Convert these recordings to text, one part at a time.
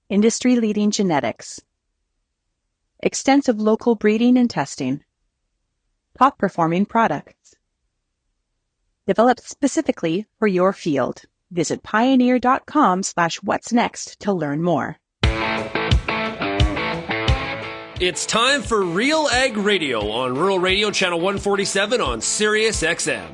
industry-leading genetics, extensive local breeding and testing, top-performing products. Developed specifically for your field. Visit pioneer.com/what's next to learn more. It's time for RealAg Radio on Rural Radio Channel 147 on Sirius XM.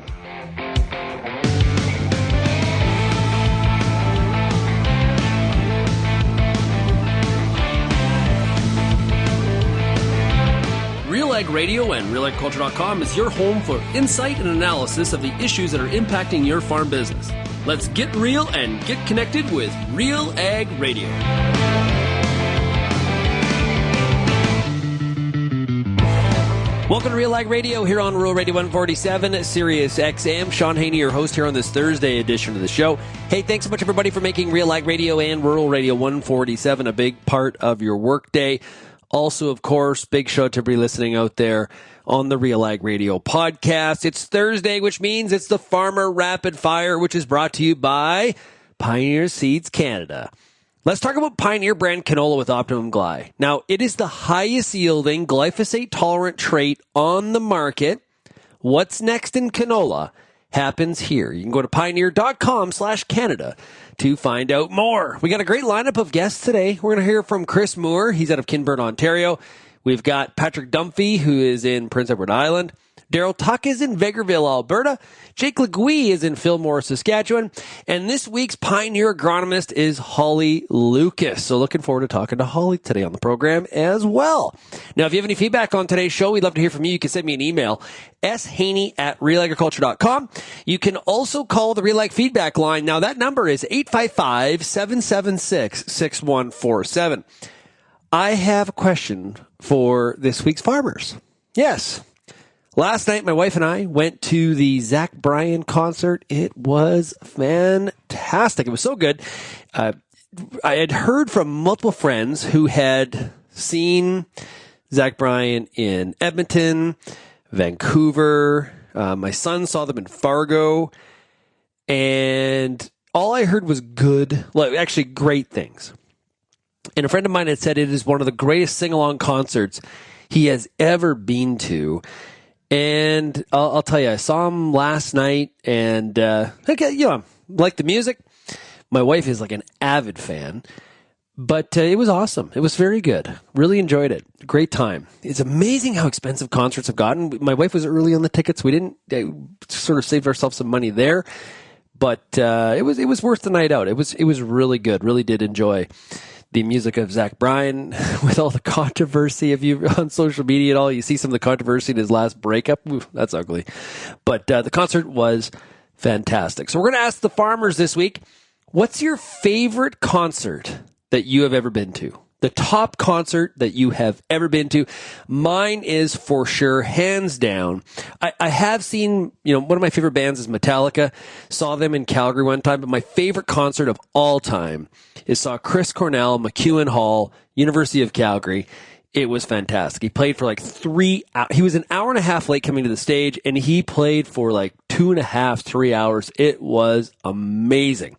RealAg Radio and RealAgriculture.com is your home for insight and analysis of the issues that are impacting your farm business. Let's get real and get connected with RealAg Radio. Welcome to RealAg Radio here on Rural Radio 147, Sirius XM. Shaun Haney, your host here on this Thursday edition of the show. Hey, thanks so much, everybody, for making RealAg Radio and Rural Radio 147 a big part of your workday. Also, of course, big shout out to everybody listening out there on the RealAg Radio podcast. It's Thursday, which means it's the Farmer Rapid Fire, which is brought to you by Pioneer Seeds Canada. Let's talk about Pioneer brand canola with Optimum Gly. Now, it is the highest yielding glyphosate-tolerant trait on the market. What's next in canola happens here. You can go to pioneer.com/Canada to find out more. We got a great lineup of guests today. We're going to hear from Chris Moore. He's out of Kinburn, Ontario. We've got Patrick Dunphy, who is in Prince Edward Island. Daryl Tuck is in Vegreville, Alberta. Jake Leguee is in Fillmore, Saskatchewan. And this week's Pioneer agronomist is Holly Loucas. So looking forward to talking to Holly today on the program as well. Now, if you have any feedback on today's show, we'd love to hear from you. You can send me an email, shaney@realagriculture.com. You can also call the RealAg feedback line. Now, that number is 855-776-6147. I have a question for this week's farmers. Yes. Last night, my wife and I went to the Zach Bryan concert. It was fantastic. It was so good. I had heard from multiple friends who had seen Zach Bryan in Edmonton, Vancouver. My son saw them in Fargo. And all I heard was good, like actually great things. And a friend of mine had said it is one of the greatest sing-along concerts he has ever been to. And I'll tell you, I saw him last night, and like the music. My wife is like an avid fan, but it was awesome. It was very good. Really enjoyed it. Great time. It's amazing how expensive concerts have gotten. My wife was early on the tickets. We didn't sort of saved ourselves some money there, but it was worth the night out. It was really good. Really did enjoy the music of Zach Bryan with all the controversy. If you on social media at all, you see some of the controversy in his last breakup. Ooh, that's ugly. But the concert was fantastic. So we're going to ask the farmers this week, what's your favorite concert that you have ever been to? The top concert that you have ever been to. Mine is for sure, hands down. I have seen, one of my favorite bands is Metallica. Saw them in Calgary one time, but my favorite concert of all time is saw Chris Cornell, McEwen Hall, University of Calgary. It was fantastic. He played for like 3 hours. He was an hour and a half late coming to the stage, and he played for like 2.5, 3 hours. It was amazing.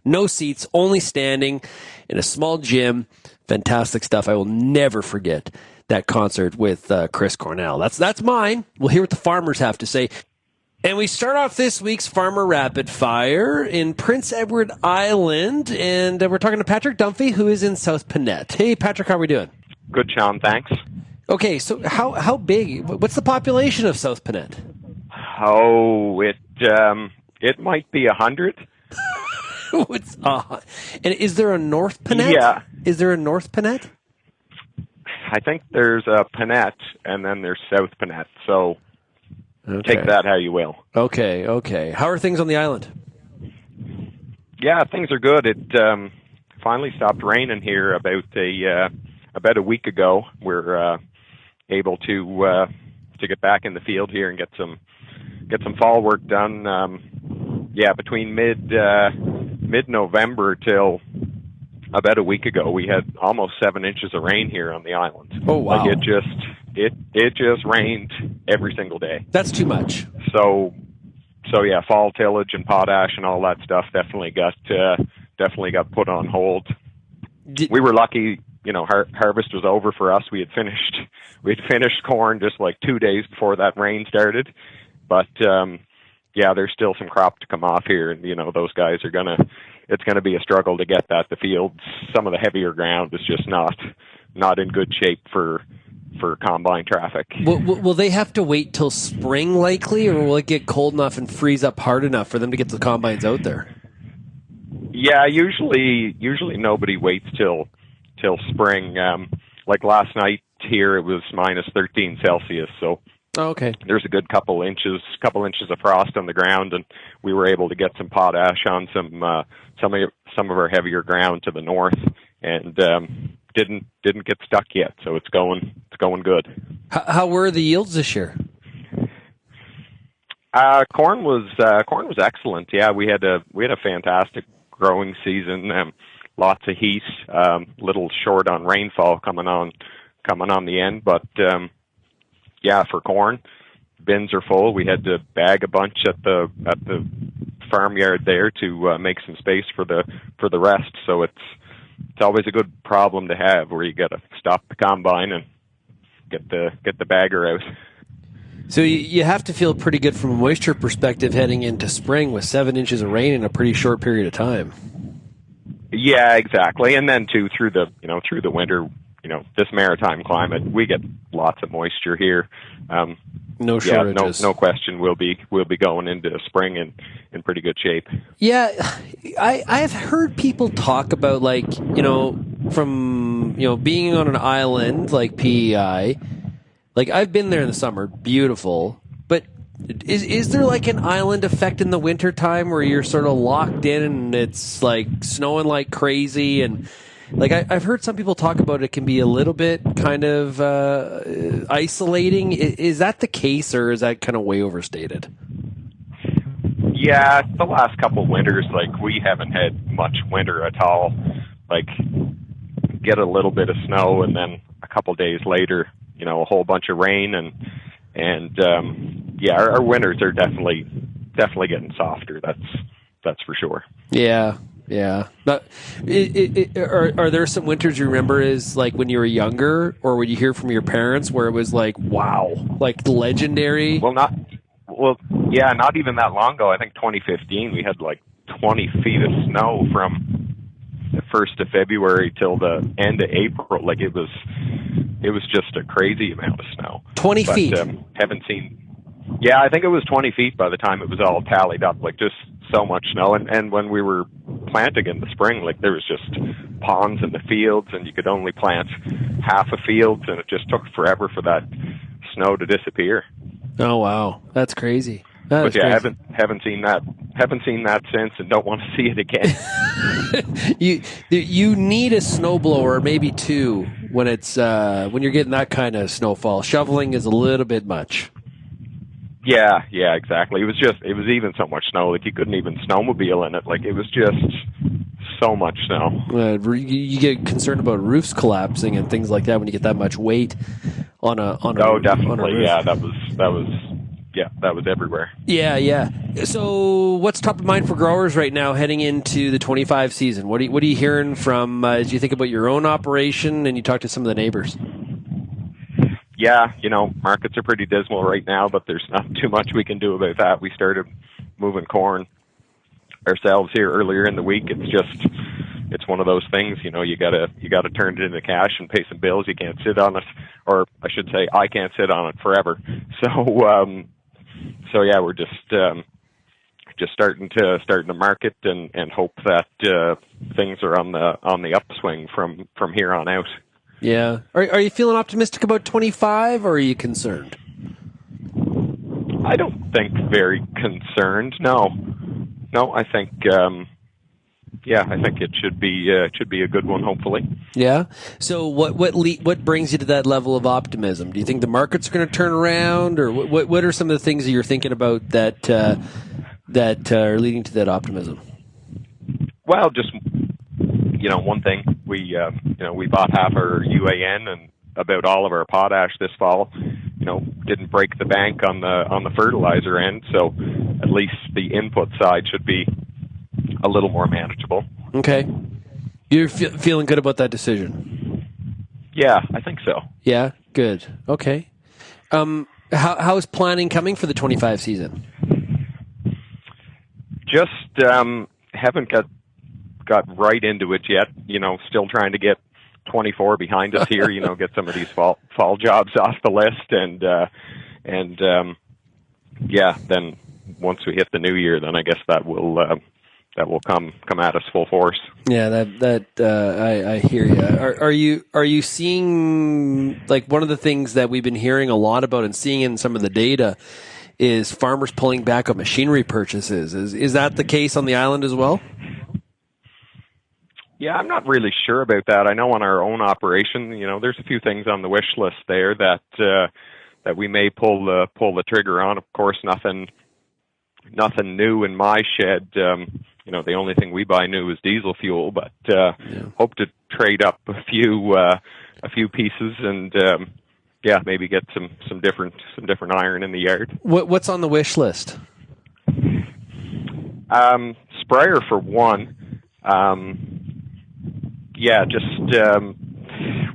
No seats, only standing in a small gym. Fantastic stuff. I will never forget that concert with Chris Cornell. That's mine. We'll hear what the farmers have to say. And we start off this week's Farmer Rapid Fire in Prince Edward Island, and we're talking to Patrick Dunphy, who is in South Pinette. Hey, Patrick, how are we doing? Good, Shaun. Thanks. Okay, so how big? What's the population of South Pinette? Oh, it might be 100. And is there a North Pinette? Yeah. Is there a North Pinette? I think there's a Pinette, and then there's South Pinette. So take that how you will. Okay. How are things on the island? Yeah, things are good. It finally stopped raining here about a week ago. We're able to get back in the field here and get some fall work done. Between mid-November till about a week ago, we had almost 7 inches of rain here on the island. Oh, wow. Like it just rained every single day. That's too much. So yeah, fall tillage and potash and all that stuff definitely got put on hold. we were lucky. Harvest was over for us. We had finished corn just like 2 days before that rain started. But there's still some crop to come off here, and those guys it's gonna be a struggle to get that. The fields, some of the heavier ground is just not in good shape for combine traffic. Will they have to wait till spring likely, or will it get cold enough and freeze up hard enough for them to get the combines out there? Yeah, usually nobody waits till spring. Like last night here, it was minus 13 Celsius, so okay. There's a good couple inches of frost on the ground, and we were able to get some potash on some of our heavier ground to the north, and didn't get stuck yet. So it's going good. How were the yields this year? Corn was excellent. Yeah, we had a fantastic growing season. Lots of heat. Little short on rainfall coming on the end, but for corn, bins are full. We had to bag a bunch at the farmyard there to make some space for the rest. So it's always a good problem to have, where you got to stop the combine and get the bagger out. So you have to feel pretty good from a moisture perspective heading into spring with 7 inches of rain in a pretty short period of time. Yeah, exactly. And then too, through the winter, this maritime climate, we get lots of moisture here. No shortages. No question. We'll be going into spring in pretty good shape. Yeah, I've heard people talk about from being on an island like PEI. Like I've been there in the summer, beautiful. But is there like an island effect in the winter time where you're sort of locked in and it's like snowing like crazy? And like I've heard some people talk about it can be a little bit kind of isolating. Is that the case, or is that kind of way overstated? Yeah, the last couple of winters, like we haven't had much winter at all. Like get a little bit of snow and then a couple of days later, a whole bunch of rain and our winters are definitely getting softer. That's for sure. Yeah. But are there some winters you remember as like when you were younger, or would you hear from your parents where it was like, wow, like legendary? Not even that long ago. I think 2015 we had like 20 feet of snow from the 1st of February till the end of April. Like it was just a crazy amount of snow. 20 feet. Haven't seen. Yeah, I think it was 20 feet by the time it was all tallied up. Like just so much snow. And when we were planting in the spring, like there was just ponds in the fields, and you could only plant half a field, and it just took forever for that snow to disappear. Oh wow, that's crazy. But yeah, crazy. haven't seen that since, and don't want to see it again. You need a snowblower, maybe two, when you're getting that kind of snowfall. Shoveling is a little bit much. Yeah, exactly. It was even so much snow, like you couldn't even snowmobile in it. Like it was just so much snow. You get concerned about roofs collapsing and things like that when you get that much weight on a Oh, definitely. On a roof. Yeah, that was everywhere. Yeah. So what's top of mind for growers right now heading into the 25 season? What are you hearing from, as you think about your own operation and you talk to some of the neighbors? Yeah, markets are pretty dismal right now, but there's not too much we can do about that. We started moving corn ourselves here earlier in the week. It's one of those things, you gotta turn it into cash and pay some bills. You can't sit on it, or I should say, I can't sit on it forever. So yeah, we're just starting to market and hope that things are on the upswing from here on out. Yeah. Are you feeling optimistic about 25, or are you concerned? I don't think very concerned. No, I think I think it should be a good one, hopefully. Yeah. So what brings you to that level of optimism? Do you think the market's going to turn around, or what are some of the things that you're thinking about that are leading to that optimism? Well, just one thing, we bought half our UAN and about all of our potash this fall. Didn't break the bank on the fertilizer end, so at least the input side should be a little more manageable. Okay. You're feeling good about that decision? Yeah, I think so. Yeah, good. Okay. How's planning coming for the 25 season? Just haven't got right into it yet. Still trying to get 24 behind us here. Get some of these fall jobs off the list, and then once we hit the new year, then I guess that will come at us full force. Yeah, I hear you. Are you seeing, like, one of the things that we've been hearing a lot about and seeing in some of the data is farmers pulling back on machinery purchases? Is that the case on the island as well? Yeah, I'm not really sure about that. I know on our own operation, there's a few things on the wish list there that we may pull the trigger on. Of course, nothing new in my shed. The only thing we buy new is diesel fuel, but hope to trade up a few pieces and maybe get some different iron in the yard. What's on the wish list? Sprayer for one.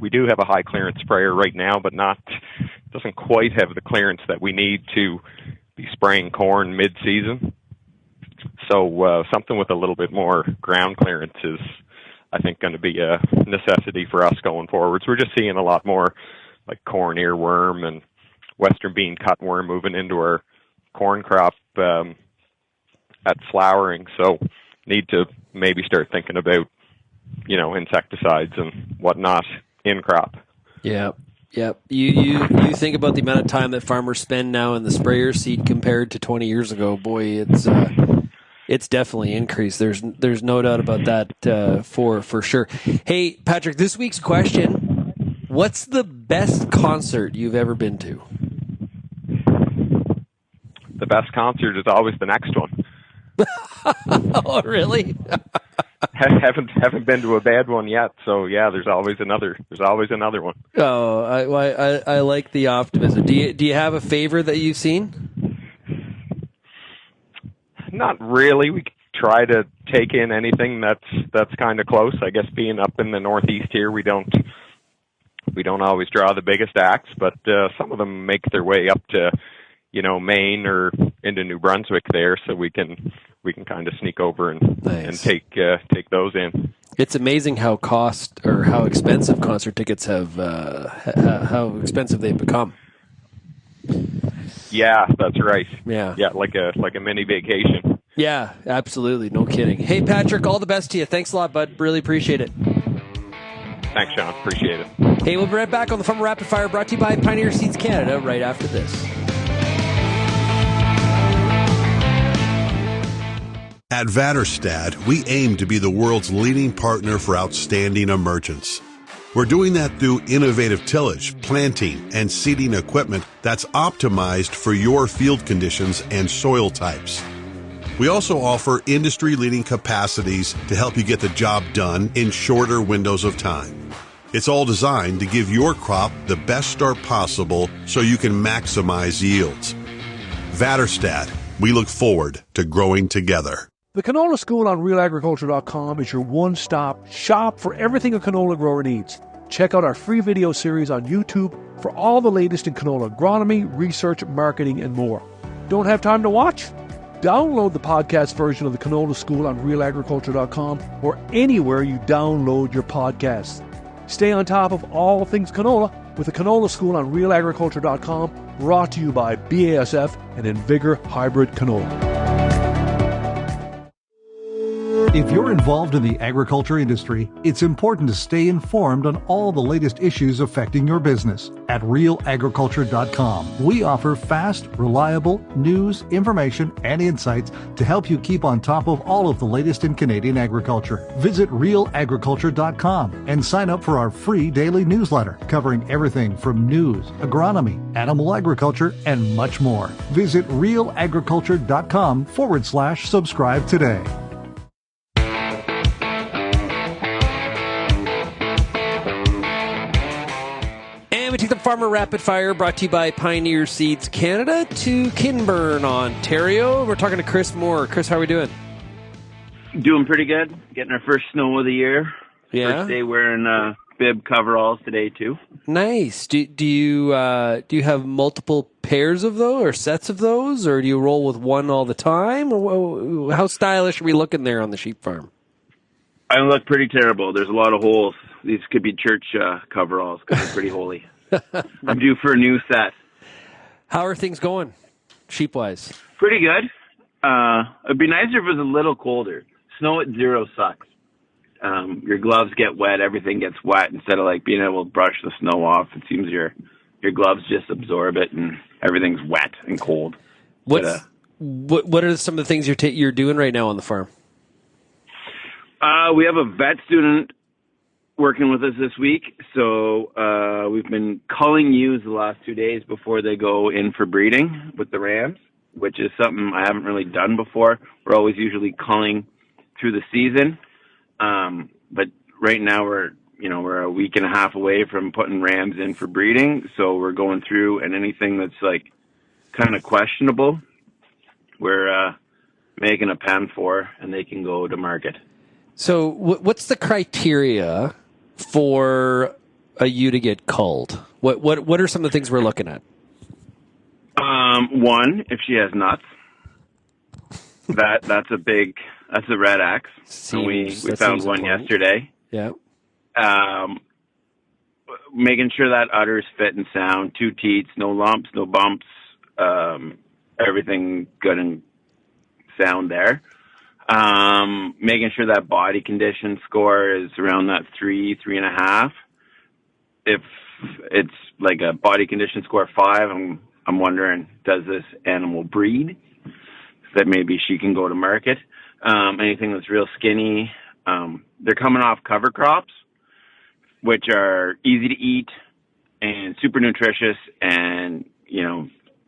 We do have a high clearance sprayer right now, but doesn't quite have the clearance that we need to be spraying corn mid-season. So something with a little bit more ground clearance is, I think, going to be a necessity for us going forwards. We're just seeing a lot more like corn earworm and western bean cutworm moving into our corn crop at flowering. So need to maybe start thinking about, insecticides and whatnot in crop. Yeah. Yeah, you think about the amount of time that farmers spend now in the sprayer seat compared to 20 years ago. Boy, it's definitely increased. There's no doubt about that for sure. Hey, Patrick, this week's question: what's the best concert you've ever been to? The best concert is always the next one. Oh, really? haven't been to a bad one yet, so yeah, there's always another one. Oh, I like the optimism. Do you have a favorite that you've seen? Not really. We try to take in anything that's kind of close. I guess being up in the Northeast here, we don't always draw the biggest acts, but some of them make their way up to Maine or into New Brunswick there, so we can kind of sneak over and take those in. It's amazing how expensive concert tickets have how expensive they've become. Yeah, that's right. Yeah, like a mini vacation. Yeah, absolutely, no kidding. Hey, Patrick, all the best to you. Thanks a lot, bud. Really appreciate it. Thanks, Shaun. Appreciate it. Hey, we'll be right back on the Farmer Rapid Fire, brought to you by Pioneer Seeds Canada. Right after this. At Vaderstad, we aim to be the world's leading partner for outstanding emergence. We're doing that through innovative tillage, planting, and seeding equipment that's optimized for your field conditions and soil types. We also offer industry-leading capacities to help you get the job done in shorter windows of time. It's all designed to give your crop the best start possible so you can maximize yields. Vaderstad, we look forward to growing together. The Canola School on RealAgriculture.com is your one-stop shop for everything a canola grower needs. Check out our free video series on YouTube for all the latest in canola agronomy, research, marketing, and more. Don't have time to watch? Download the podcast version of the Canola School on RealAgriculture.com or anywhere you download your podcasts. Stay on top of all things canola with the Canola School on RealAgriculture.com, brought to you by BASF and Invigor Hybrid Canola. If you're involved in the agriculture industry, it's important to stay informed on all the latest issues affecting your business. At RealAgriculture.com, we offer fast, reliable news, information, and insights to help you keep on top of all of the latest in Canadian agriculture. Visit RealAgriculture.com and sign up for our free daily newsletter covering everything from news, agronomy, animal agriculture, and much more. Visit RealAgriculture.com/subscribe today. We take the Farmer Rapid Fire, brought to you by Pioneer Seeds Canada, to Kinburn, Ontario. We're talking to Chris Moore. Chris, how are we doing? Doing pretty good. Getting our first snow of the year. Yeah. First day wearing bib coveralls today too. Nice. Do you have multiple pairs of those or sets of those, or do you roll with one all the time? Or how stylish are we looking there on the sheep farm? I look pretty terrible. There's a lot of holes. These could be church coveralls because they're pretty holy. I'm due for a new set. How are things going, sheep-wise? Pretty good. It'd be nicer if it was a little colder. Snow at 0 sucks. Your gloves get wet. Everything gets wet. Instead of like being able to brush the snow off, it seems your gloves just absorb it and everything's wet and cold. What are some of the things you're doing right now on the farm? We have a vet student working with us this week, so we've been culling ewes the last 2 days before they go in for breeding with the rams, which is something I haven't really done before. We're always usually culling through the season, but right now we're a week and a half away from putting rams in for breeding, so we're going through, and anything that's like kind of questionable, we're making a pen for, and they can go to market. So what's the criteria for a ewe to get culled? What are some of the things we're looking at? One, if she has nuts, that's a red X. We found one yesterday. Yeah. Making sure that udder is fit and sound, 2 teats, no lumps, no bumps, everything good and sound there. Making sure that body condition score is around that 3.5. If it's like a body condition score 5, I'm wondering, does this animal breed? That maybe she can go to market. Anything that's real skinny, they're coming off cover crops, which are easy to eat and super nutritious, and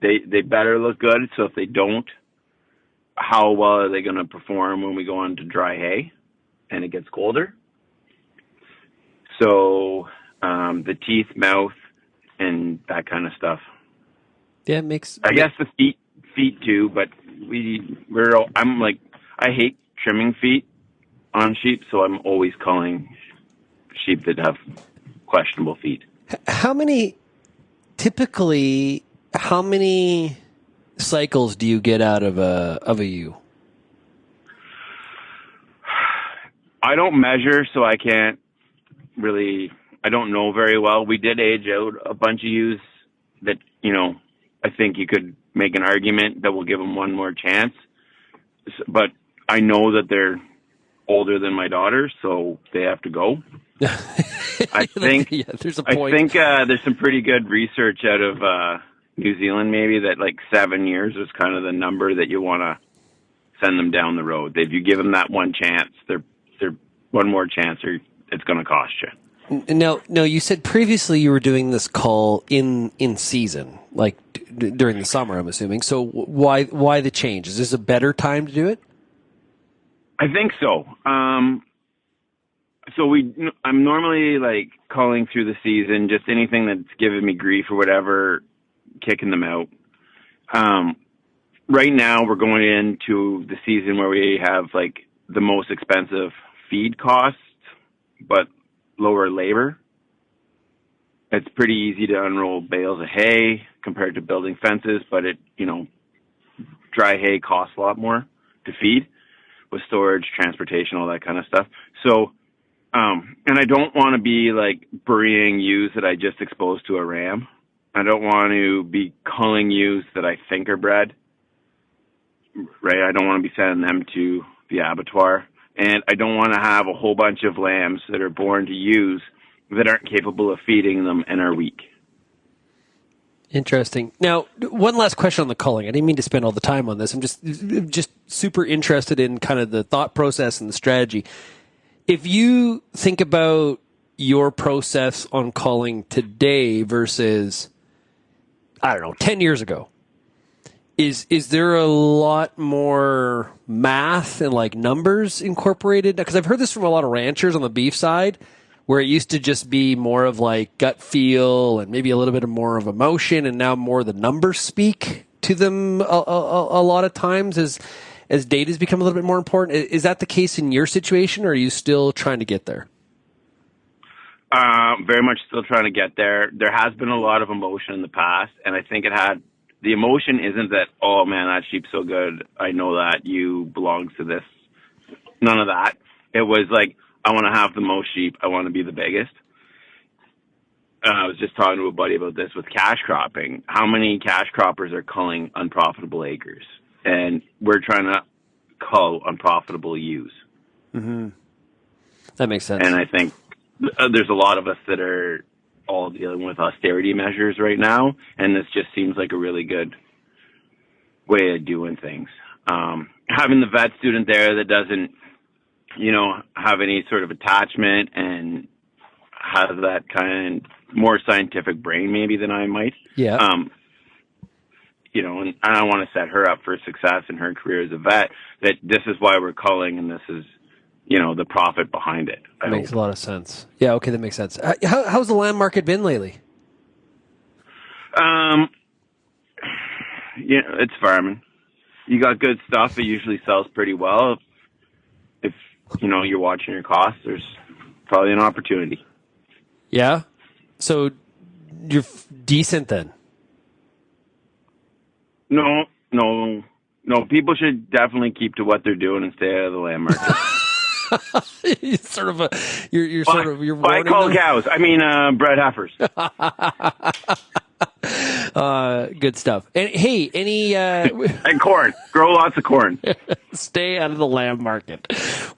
they better look good. So if they don't, how well are they going to perform when we go on to dry hay and it gets colder? So the teeth, mouth, and that kind of stuff. Yeah, it makes. I guess the feet too, but I hate trimming feet on sheep, so I'm always culling sheep that have questionable feet. How many cycles do you get out of a ewe? I don't measure, so I can't really. I don't know very well. We did age out a bunch of ewes that I think you could make an argument that we'll give them one more chance. But I know that they're older than my daughter, so they have to go. I think there's a point. I think there's some pretty good research out of New Zealand, maybe, that like 7 years is kind of the number that you want to send them down the road. If you give them that one chance, they're one more chance, or it's going to cost you. No, you said previously you were doing this call in season, like during the summer, I'm assuming. So why the change? Is this a better time to do it? I think so. I'm normally like calling through the season, just anything that's giving me grief or whatever, kicking them out. Right now we're going into the season where we have like the most expensive feed costs, but lower labor. It's pretty easy to unroll bales of hay compared to building fences, but dry hay costs a lot more to feed with storage, transportation, all that kind of stuff. So, and I don't want to be like burying ewes that I just exposed to a ram. I don't want to be culling ewes that I think are bred, right? I don't want to be sending them to the abattoir. And I don't want to have a whole bunch of lambs that are born to ewes that aren't capable of feeding them and are weak. Interesting. Now, one last question on the culling. I didn't mean to spend all the time on this. I'm just super interested in kind of the thought process and the strategy. If you think about your process on culling today versus, 10 years ago, is there a lot more math and like numbers incorporated? Because I've heard this from a lot of ranchers on the beef side, where it used to just be more of like gut feel and maybe a little bit more of emotion, and now more the numbers speak to them a lot of times as data has become a little bit more important. Is that the case in your situation, or are you still trying to get there? Very much still trying to get there. There has been a lot of emotion in the past, and I think the emotion isn't that, oh man, that sheep's so good, I know that you belongs to this. None of that. It was like, I want to have the most sheep. I want to be the biggest. I was just talking to a buddy about this with cash cropping. How many cash croppers are culling unprofitable acres? And we're trying to cull unprofitable ewes. Mm-hmm. That makes sense. And I think there's a lot of us that are all dealing with austerity measures right now, and this just seems like a really good way of doing things. Having the vet student there that doesn't, have any sort of attachment and has that kind of more scientific brain maybe than I might. Yeah. And I want to set her up for success in her career as a vet, that this is why we're culling and this is, the profit behind it. Makes a lot of sense. Yeah, okay, that makes sense. How's the lamb market been lately? It's farming. You got good stuff. It usually sells pretty well. If you're watching your costs, there's probably an opportunity. Yeah? So you're decent then? No. People should definitely keep to what they're doing and stay out of the lamb market. You're buy cull cows. I mean, bred heifers. Good stuff. And hey, and corn. Grow lots of corn. Stay out of the lamb market.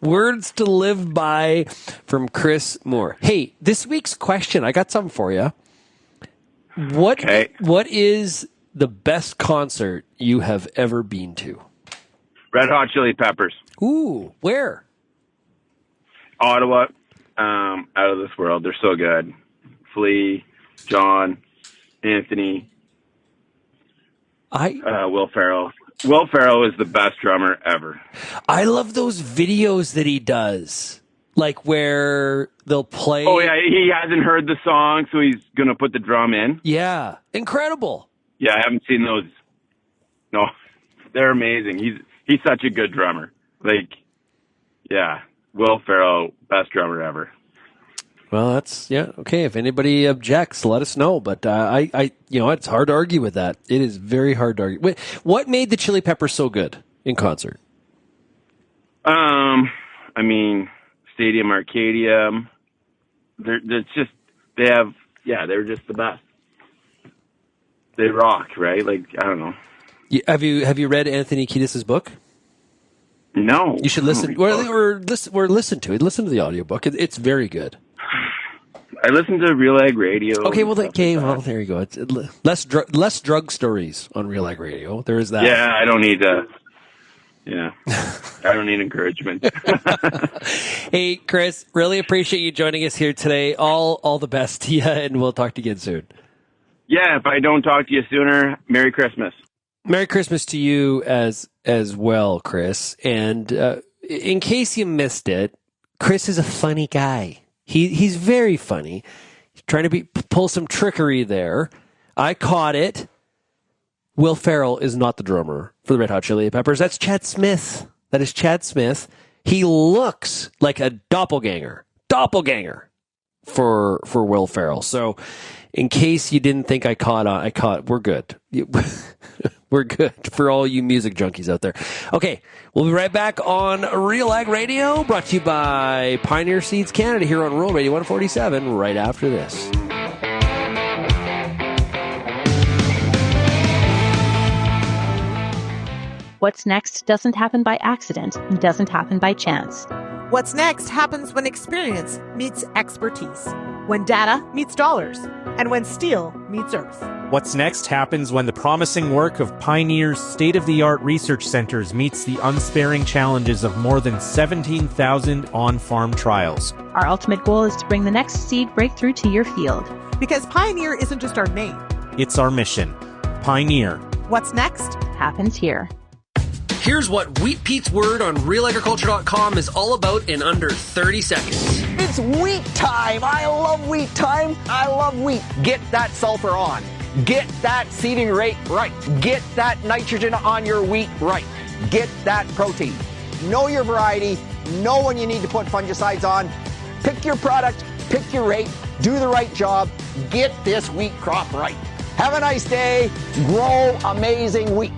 Words to live by from Chris Moore. Hey, this week's question, I got something for you. What is the best concert you have ever been to? Red Hot Chili Peppers. Ooh, where? Ottawa. Out of this world. They're so good. Flea, John, Anthony, Will Ferrell. Will Ferrell is the best drummer ever. I love those videos that he does, like where they'll play. Oh yeah, he hasn't heard the song, so he's gonna put the drum in. Yeah, incredible. Yeah, I haven't seen those. No, they're amazing. He's such a good drummer. Will Ferrell, best drummer ever. Well, okay. If anybody objects, let us know. But it's hard to argue with that. It is very hard to argue. Wait, what made the Chili Peppers so good in concert? Stadium Arcadium. They're just the best. They rock, right? I don't know. Have you read Anthony Kiedis' book? No. You should listen or listen to it. Listen to the audiobook. It's very good. I listen to RealAg Radio. Okay, well, there you go. It's less drug stories on RealAg Radio. There is that. Yeah, I don't need I don't need encouragement. Hey, Chris, really appreciate you joining us here today. All the best to you, and we'll talk to you again soon. Yeah, if I don't talk to you sooner, Merry Christmas. Merry Christmas to you as well, Chris. And in case you missed it, Chris is a funny guy. He's very funny. He's trying to pull some trickery there. I caught it. Will Ferrell is not the drummer for the Red Hot Chili Peppers. That's Chad Smith. That is Chad Smith. He looks like a doppelganger for Will Ferrell. So, in case you didn't think I caught. We're good. We're good for all you music junkies out there. Okay, we'll be right back on RealAg Radio, brought to you by Pioneer Seeds Canada here on Rural Radio 147, right after this. What's next doesn't happen by accident, doesn't happen by chance. What's next happens when experience meets expertise, when data meets dollars, and when steel meets earth. What's next happens when the promising work of Pioneer's state-of-the-art research centers meets the unsparing challenges of more than 17,000 on-farm trials. Our ultimate goal is to bring the next seed breakthrough to your field. Because Pioneer isn't just our name. It's our mission. Pioneer. What's next happens here. Here's what Wheat Pete's word on RealAgriculture.com is all about in under 30 seconds. It's wheat time. I love wheat time. I love wheat. Get that sulfur on. Get that seeding rate right. Get that nitrogen on your wheat right. Get that protein. Know your variety. Know when you need to put fungicides on. Pick your product. pick your rate, do the right job, get this wheat crop right. Have a nice day. Grow amazing wheat.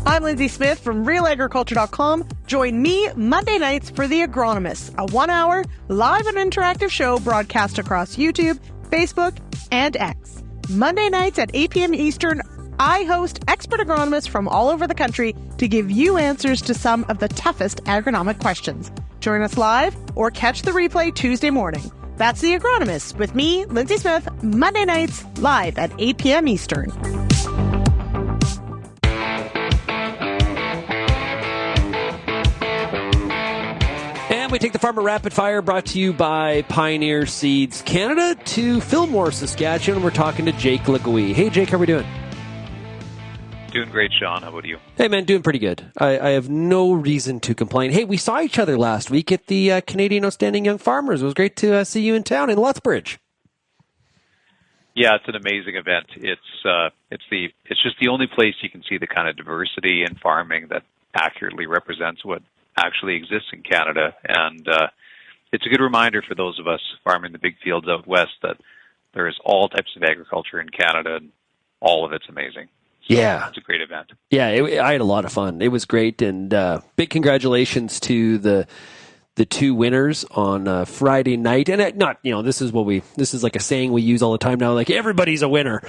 I'm Lindsay Smith from RealAgriculture.com. Join me Monday nights for The Agronomist, a 1-hour live and interactive show broadcast across YouTube, Facebook, and X. Monday nights at 8 p.m. Eastern, I host expert agronomists from all over the country to give you answers to some of the toughest agronomic questions. Join us live or catch the replay Tuesday morning. That's The Agronomist with me, Lindsay Smith, Monday nights live at 8 p.m. Eastern. And we take the Farmer Rapid Fire, brought to you by Pioneer Seeds Canada, to Fillmore, Saskatchewan. We're talking to Jake Leguee. Hey, Jake, how are we doing? Doing great, Shaun. How about you? Hey, man, doing pretty good. I have no reason to complain. Hey, we saw each other last week at the Canadian Outstanding Young Farmers. It was great to see you in town in Lethbridge. Yeah, it's an amazing event. It's just the only place you can see the kind of diversity in farming that accurately represents what actually exists in Canada. And it's a good reminder for those of us farming the big fields out west that there is all types of agriculture in Canada, and all of it's amazing. So yeah. It's a great event. Yeah, I had a lot of fun. It was great, and big congratulations to the two winners on Friday night. And this is like a saying we use all the time now, like everybody's a winner.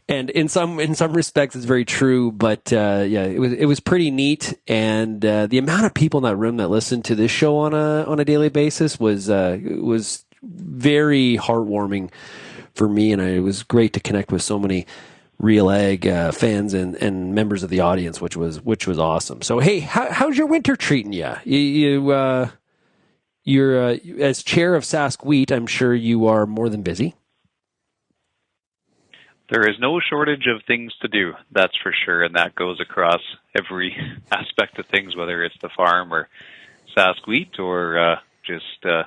And in some respects it's very true, but it was pretty neat. And the amount of people in that room that listened to this show on a daily basis was very heartwarming for me, and it was great to connect with so many Real Ag fans and members of the audience, which was awesome. So hey, how's your winter treating you? You're as chair of Sask Wheat, I'm sure you are more than busy. There is no shortage of things to do, that's for sure, and that goes across every aspect of things, whether it's the farm or Sask Wheat or just the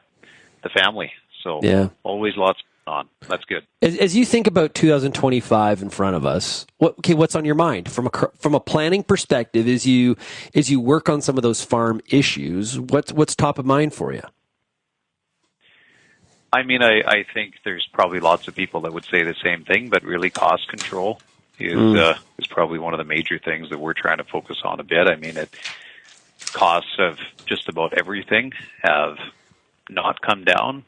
family. So yeah, always lots on. That's good. As you think about 2025 in front of us, what's on your mind from a planning perspective? As you work on some of those farm issues, what's top of mind for you? I mean, I think there's probably lots of people that would say the same thing, but really cost control is probably one of the major things that we're trying to focus on a bit. I mean, costs of just about everything have not come down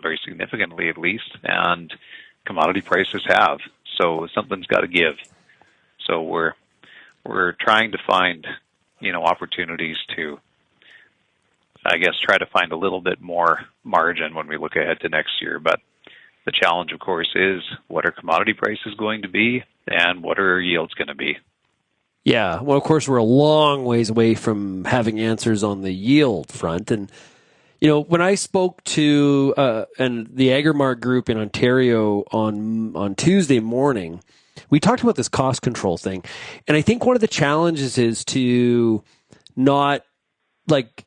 very significantly, at least, and commodity prices have. So something's got to give. So we're trying to find, opportunities to, I guess, try to find a little bit more margin when we look ahead to next year. But the challenge, of course, is what are commodity prices going to be, and what are our yields going to be? Yeah, well, of course, we're a long ways away from having answers on the yield front, and when I spoke to the Agrimark group in Ontario on Tuesday morning, we talked about this cost control thing. And I think one of the challenges is to not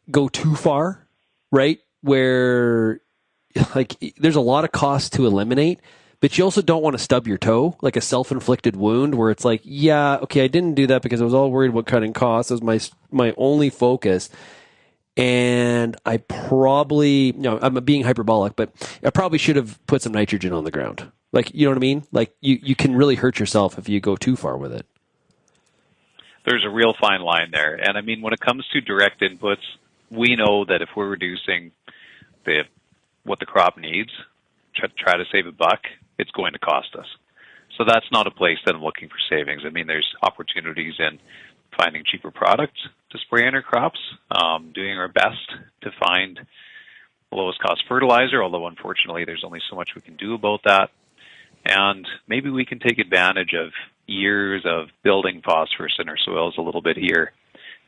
go too far, right? Where there's a lot of costs to eliminate, but you also don't want to stub your toe, like a self-inflicted wound where it's like, yeah, okay, I didn't do that because I was all worried about cutting costs. That was my only focus. And I probably, I'm being hyperbolic, but I probably should have put some nitrogen on the ground. You know what I mean? You can really hurt yourself if you go too far with it. There's a real fine line there. And I mean, when it comes to direct inputs, we know that if we're reducing what the crop needs, try to save a buck, it's going to cost us. So that's not a place that I'm looking for savings. I mean, there's opportunities in finding cheaper products to spray on our crops, doing our best to find the lowest cost fertilizer, although unfortunately there's only so much we can do about that. And maybe we can take advantage of years of building phosphorus in our soils a little bit here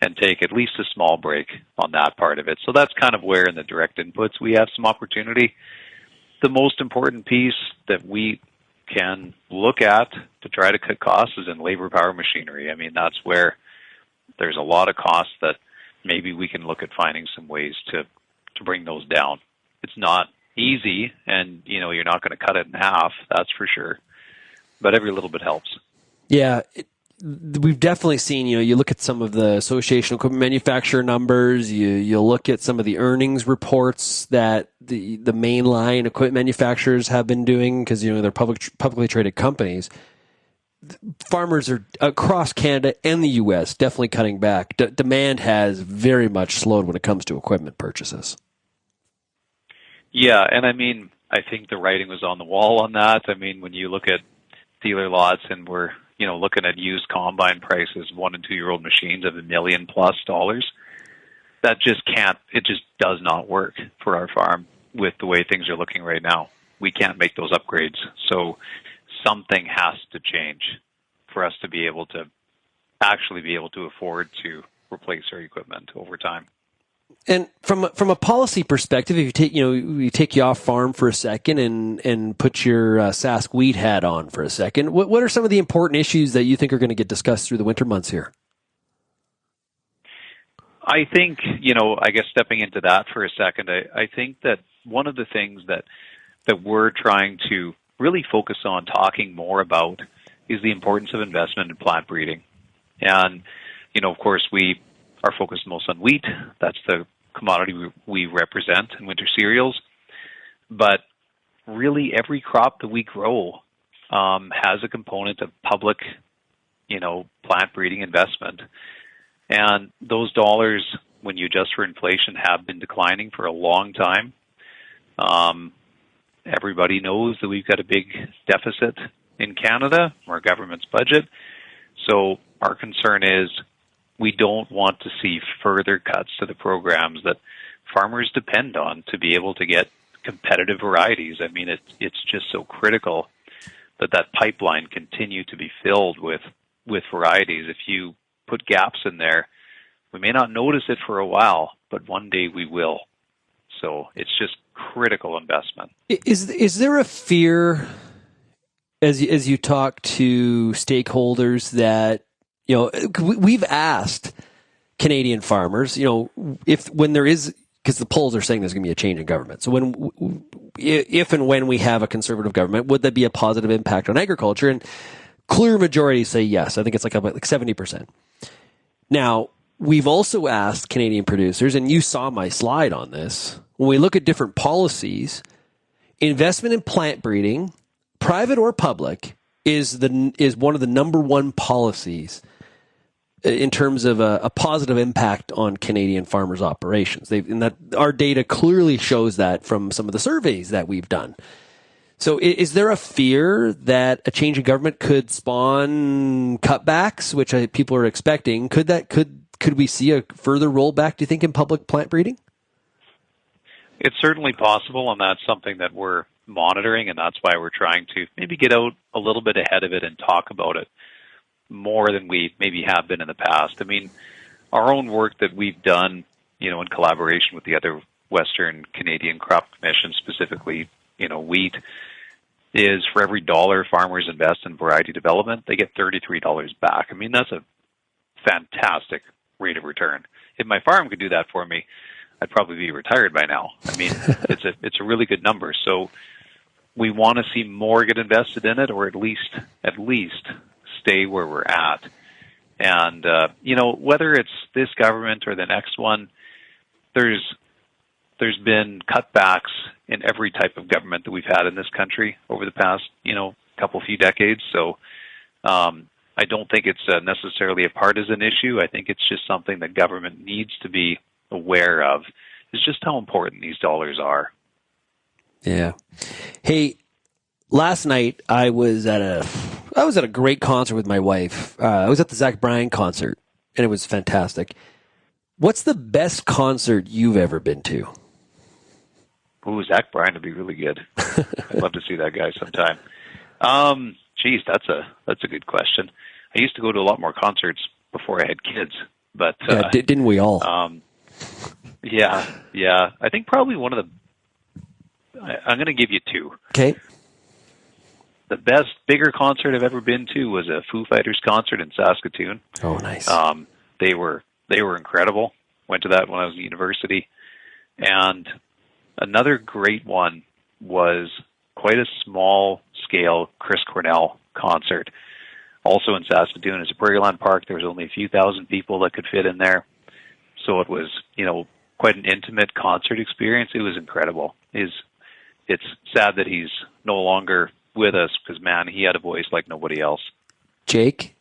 and take at least a small break on that part of it. So that's kind of where in the direct inputs we have some opportunity. The most important piece that we can look at to try to cut costs is in labor, power, machinery. I mean, that's where there's a lot of costs that maybe we can look at finding some ways to bring those down. It's not easy, and you're not going to cut it in half, that's for sure, but every little bit helps. Yeah, we've definitely seen, you look at some of the Association of Equipment Manufacturer numbers, you look at some of the earnings reports that the mainline equipment manufacturers have been doing, because, they're publicly traded companies. Farmers are across Canada and the U.S. definitely cutting back. Demand has very much slowed when it comes to equipment purchases. Yeah, and I think the writing was on the wall on that. When you look at dealer lots and we're looking at used combine prices, 1 and 2 year old machines of $1 million plus, that just does not work for our farm with the way things are looking right now. We can't make those upgrades. So something has to change for us to be able to afford to replace our equipment over time. And from a policy perspective, if you take you off farm for a second and put your Sask wheat hat on for a second, what are some of the important issues that you think are going to get discussed through the winter months here? I think, I guess stepping into that for a second, I think that one of the things that we're trying to really focus on talking more about is the importance of investment in plant breeding. And, of course, we are focused most on wheat. That's the commodity we represent in winter cereals. But really every crop that we grow has a component of public, plant breeding investment. And those dollars, when you adjust for inflation, have been declining for a long time. Everybody knows that we've got a big deficit in Canada, our government's budget. So our concern is we don't want to see further cuts to the programs that farmers depend on to be able to get competitive varieties. It's just so critical that pipeline continue to be filled with varieties. If you put gaps in there, we may not notice it for a while, but one day we will. So it's just critical investment. Is there a fear, as you talk to stakeholders, that we've asked Canadian farmers, when there is, because the polls are saying there's going to be a change in government. So if and when we have a conservative government, would that be a positive impact on agriculture? And clear majority say yes. I think it's like 70%. Now, we've also asked Canadian producers, and you saw my slide on this, when we look at different policies, investment in plant breeding, private or public, is one of the number one policies in terms of a positive impact on Canadian farmers' operations. Our data clearly shows that from some of the surveys that we've done. So is there a fear that a change in government could spawn cutbacks, which people are expecting? Could we see a further rollback, do you think, in public plant breeding? It's certainly possible, and that's something that we're monitoring, and that's why we're trying to maybe get out a little bit ahead of it and talk about it more than we maybe have been in the past. Our own work that we've done, in collaboration with the other Western Canadian crop commissions, specifically, wheat, is for every $1 farmers invest in variety development, they get $33 back. That's a fantastic rate of return. If my farm could do that for me, I'd probably be retired by now. It's a really good number. So we want to see more get invested in it, or at least stay where we're at. And whether it's this government or the next one, there's been cutbacks in every type of government that we've had in this country over the past few decades. So I don't think it's necessarily a partisan issue. I think it's just something that government needs to be aware of, is just how important these dollars are. Yeah. Hey, last night I was at a great concert with my wife. I was at the Zach Bryan concert, and it was fantastic. What's the best concert you've ever been to? Ooh, Zach Bryan would be really good. I'd love to see that guy sometime. That's a good question. I used to go to a lot more concerts before I had kids, but didn't we all? Yeah. I think probably one of the. I'm going to give you two. Okay. The best, bigger concert I've ever been to was a Foo Fighters concert in Saskatoon. Oh, nice. They were incredible. Went to that when I was in university, and another great one was quite a small scale Chris Cornell concert Also in Saskatoon is a Prairieland Park. There was only a few thousand people that could fit in there. So it was, quite an intimate concert experience. It was incredible. It's sad that he's no longer with us because, man, he had a voice like nobody else. Jake,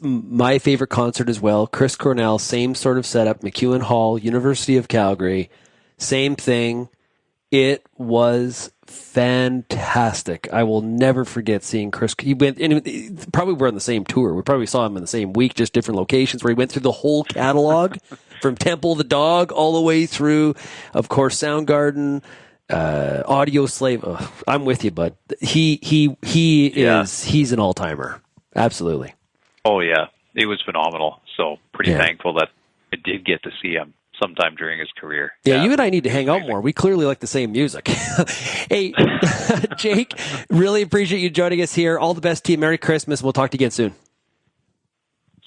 my favorite concert as well. Chris Cornell, same sort of setup. McEwen Hall, University of Calgary, same thing. It was fantastic. I will never forget seeing Chris. He went, and probably we're on the same tour. We probably saw him in the same week, just different locations, where he went through the whole catalog from Temple of the Dog all the way through, of course, Soundgarden, Audio Slave. Oh, I'm with you, bud. He's an all-timer. Absolutely. Oh, yeah. It was phenomenal. So pretty thankful that I did get to see him sometime during his career. Yeah, you and I need to hang out more. We clearly like the same music. Hey, Jake, really appreciate you joining us here. All the best to you. Merry Christmas. We'll talk to you again soon.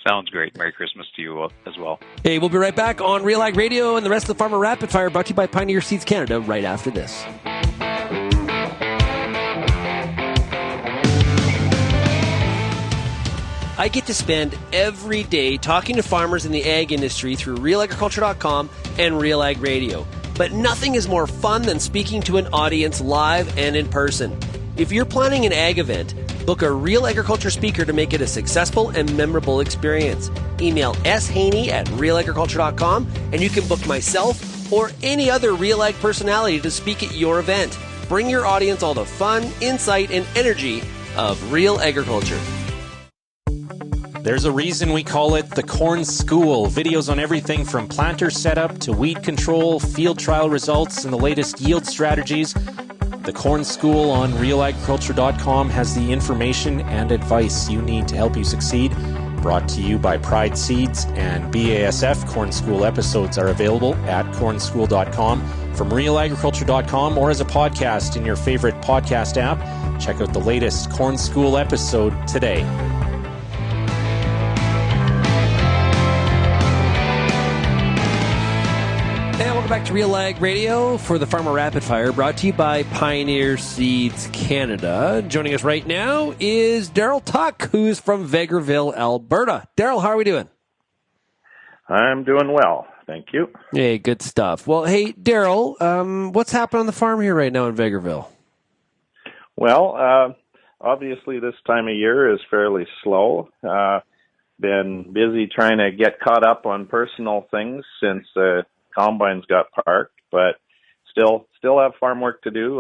Sounds great. Merry Christmas to you as well. Hey, we'll be right back on RealAg Radio and the rest of the Farmer Rapid Fire, brought to you by Pioneer Seeds Canada, right after this. I get to spend every day talking to farmers in the ag industry through RealAgriculture.com and RealAg Radio. But nothing is more fun than speaking to an audience live and in person. If you're planning an ag event, book a Real Agriculture speaker to make it a successful and memorable experience. Email shaney@realagriculture.com and you can book myself or any other Real Ag personality to speak at your event. Bring your audience all the fun, insight, and energy of Real Agriculture. There's a reason we call it the Corn School. Videos on everything from planter setup to weed control, field trial results, and the latest yield strategies. The Corn School on RealAgriculture.com has the information and advice you need to help you succeed. Brought to you by Pride Seeds and BASF. Corn School episodes are available at cornschool.com, from RealAgriculture.com, or as a podcast in your favorite podcast app. Check out the latest Corn School episode today. And welcome back to Real Ag Radio for the Farmer Rapid Fire, brought to you by Pioneer Seeds Canada. Joining us right now is Daryl Tuck, who's from Vegreville, Alberta. Daryl, how are we doing? I'm doing well, thank you. Hey, good stuff. Well, hey, Daryl, what's happening on the farm here right now in Vegreville? Well, obviously this time of year is fairly slow. Been busy trying to get caught up on personal things since combines got parked, but still have farm work to do.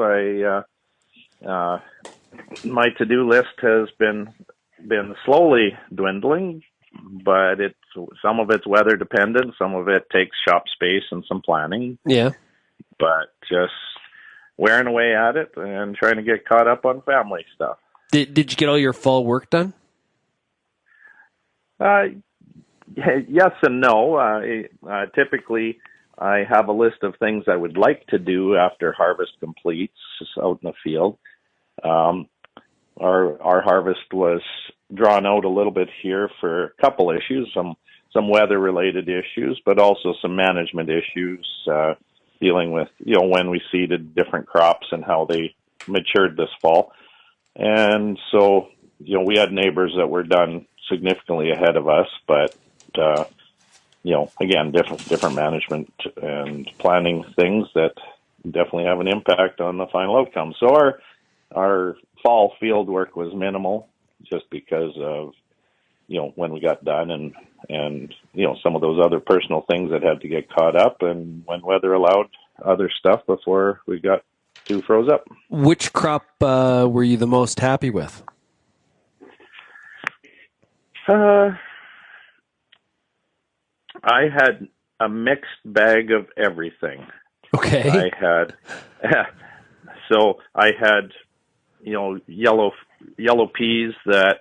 My to-do list has been slowly dwindling, but some of it's weather dependent, some of it takes shop space and some planning. Yeah. But just wearing away at it and trying to get caught up on family stuff. Did you get all your fall work done? Yes and no. Typically, I have a list of things I would like to do after harvest completes out in the field. Our harvest was drawn out a little bit here for a couple issues, some weather-related issues, but also some management issues dealing with, when we seeded different crops and how they matured this fall. And so, we had neighbors that were done significantly ahead of us, but again, different management and planning things that definitely have an impact on the final outcome. So our fall field work was minimal, just because of when we got done and some of those other personal things that had to get caught up, and when weather allowed, other stuff before we got too froze up. Which crop were you the most happy with? I had a mixed bag of everything. Okay. I had yellow peas that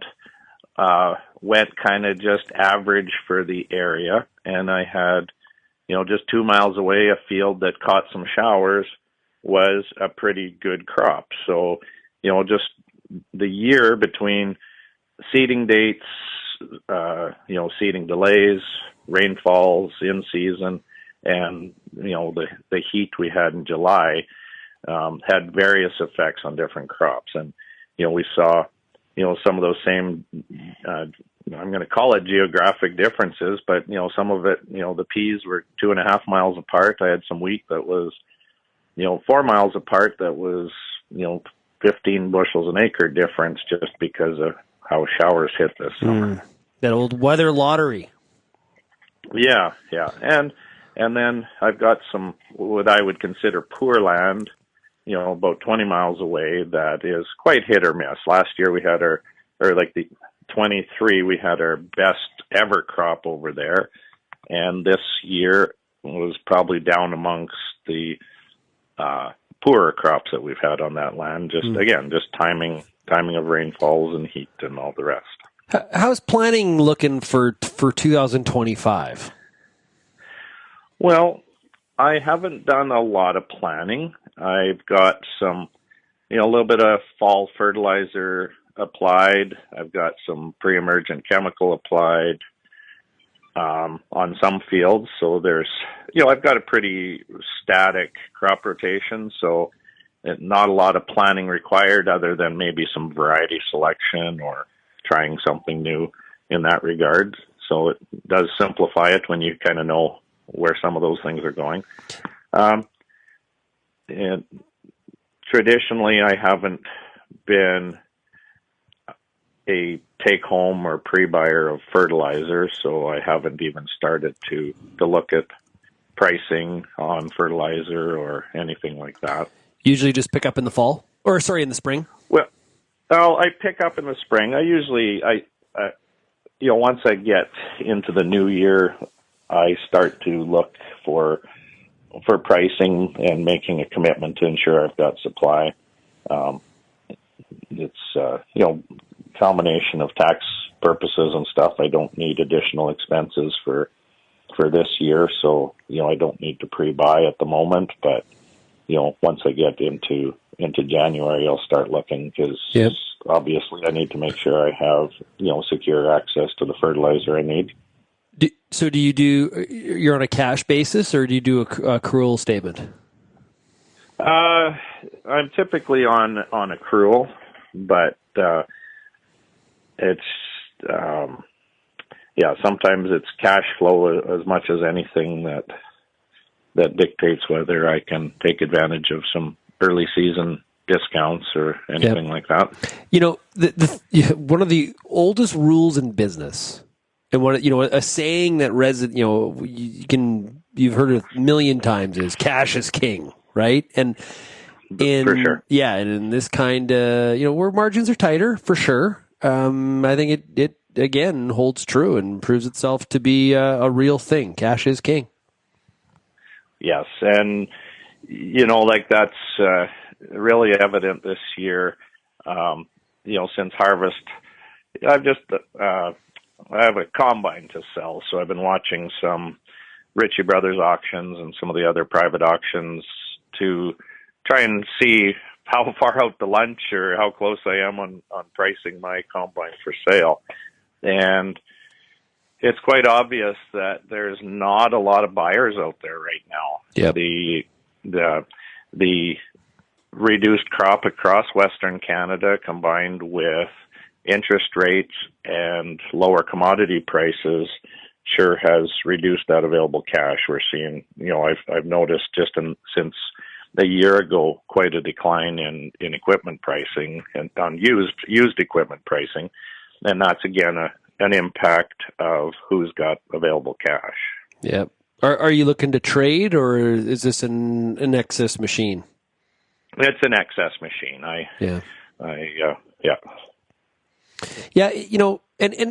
went kind of just average for the area, and I had just 2 miles away a field that caught some showers was a pretty good crop. So just the year between seeding dates, seeding delays, rainfalls in season, and the heat we had in July had various effects on different crops. And we saw some of those same, I'm going to call it geographic differences, but, some of it, the peas were 2.5 miles apart. I had some wheat that was, 4 miles apart that was, 15 bushels an acre difference just because of how showers hit this summer. That old weather lottery. Yeah. And then I've got some, what I would consider poor land, about 20 miles away that is quite hit or miss. Last year we had the 23, we had our best ever crop over there. And this year was probably down amongst the poorer crops that we've had on that land. Just timing of rainfalls and heat and all the rest. How's planning looking for 2025? Well, I haven't done a lot of planning. I've got some, a little bit of fall fertilizer applied. I've got some pre-emergent chemical applied on some fields. So there's, I've got a pretty static crop rotation. So not a lot of planning required other than maybe some variety selection or trying something new in that regard. So it does simplify it when you kind of know where some of those things are going. And traditionally, I haven't been a take-home or pre-buyer of fertilizer, so I haven't even started to look at pricing on fertilizer or anything like that. Usually just pick up in the fall? Or, sorry, in the spring? Well, I pick up in the spring. I usually, once I get into the new year, I start to look for pricing and making a commitment to ensure I've got supply. It's, combination of tax purposes and stuff. I don't need additional expenses for this year, so, I don't need to pre-buy at the moment, but, once I get into January, I'll start looking because obviously I need to make sure I have, secure access to the fertilizer I need. So you're on a cash basis or do you do a accrual statement? I'm typically on accrual, but it's, sometimes it's cash flow as much as anything that dictates whether I can take advantage of some early season discounts or anything like that. One of the oldest rules in business, and a saying that you've heard it a million times is cash is king, right? And for sure. Yeah, and in this kind of, where margins are tighter, for sure. I think it again holds true and proves itself to be a real thing. Cash is king. Yes, and that's really evident this year. Since harvest, I have a combine to sell, so I've been watching some Ritchie Brothers auctions and some of the other private auctions to try and see how far out the lunch or how close I am on pricing my combine for sale. And it's quite obvious that there's not a lot of buyers out there right now. Yep. The reduced crop across Western Canada combined with interest rates and lower commodity prices sure has reduced that available cash. We're seeing, I've noticed since a year ago, quite a decline in equipment pricing and on used equipment pricing. And that's again an impact of who's got available cash. Yep. Are you looking to trade or is this an excess machine? It's an excess machine.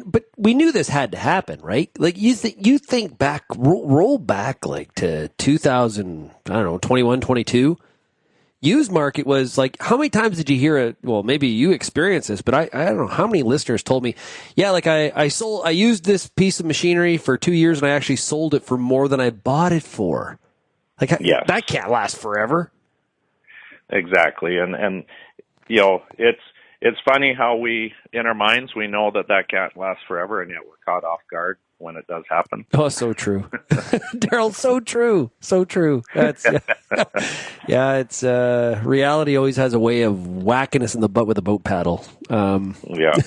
But we knew this had to happen, right? Like you think back, roll back like to 2000, 21, 22. Used market was like, how many times did you hear it? Well, maybe you experienced this, but I don't know how many listeners told me, I used this piece of machinery for 2 years and I actually sold it for more than I bought it for. Like, that can't last forever. Exactly. And it's funny how in our minds, we know that can't last forever, and yet we're caught off guard when it does happen. Oh, so true. Daryl, so true. So true. That's, yeah, it's reality always has a way of whacking us in the butt with a boat paddle. Yeah.